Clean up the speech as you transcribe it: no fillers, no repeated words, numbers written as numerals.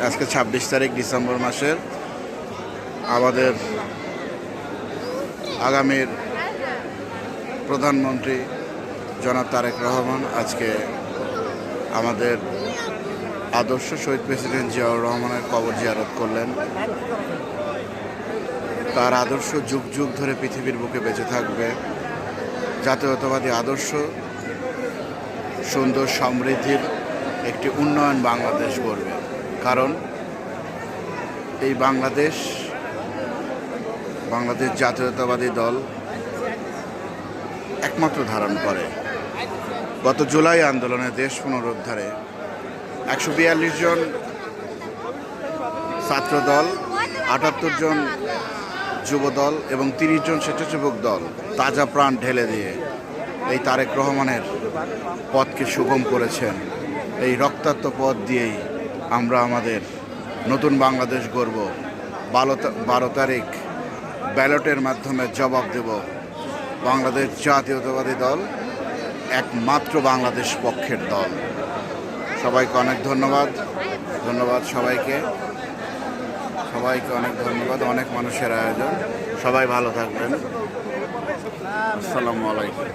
আজকে ২৬ তারিখ ডিসেম্বর মাসের। আমাদের আগামীর প্রধানমন্ত্রী জনাব তারেক রহমান আজকে আমাদের আদর্শ শহীদ প্রেসিডেন্ট জিয়াউর রহমানের কবর জিয়ারত করলেন। তার আদর্শ যুগ যুগ ধরে পৃথিবীর বুকে বেঁচে থাকবে। জাতীয়তাবাদী আদর্শ সুন্দর সমৃদ্ধির একটি উন্নয়ন বাংলাদেশ গড়বে। কারণ এই বাংলাদেশ জাতীয়তাবাদী দল একমাত্র ধারণ করে। গত জুলাই আন্দোলনে দেশ পুনরুদ্ধারে ১৪২ জন ছাত্রদল, ৭৮ জন যুবদল এবং ৩০ জন স্বেচ্ছাসেবক দল তাজা প্রাণ ঢেলে দিয়ে এই তারেক রহমানের পথকে সুগম করেছেন। এই রক্তাক্ত পথ দিয়েই আমরা আমাদের নতুন বাংলাদেশ গড়ব। ১২ তারিখ ব্যালটের মাধ্যমে জবাব দেব। বাংলাদেশ জাতীয়তাবাদী দল একমাত্র বাংলাদেশ পক্ষের দল। সবাইকে অনেক ধন্যবাদ। সবাইকে অনেক ধন্যবাদ। অনেক মানুষের আয়োজন। সবাই ভালো থাকবেন। আসসালামু আলাইকুম।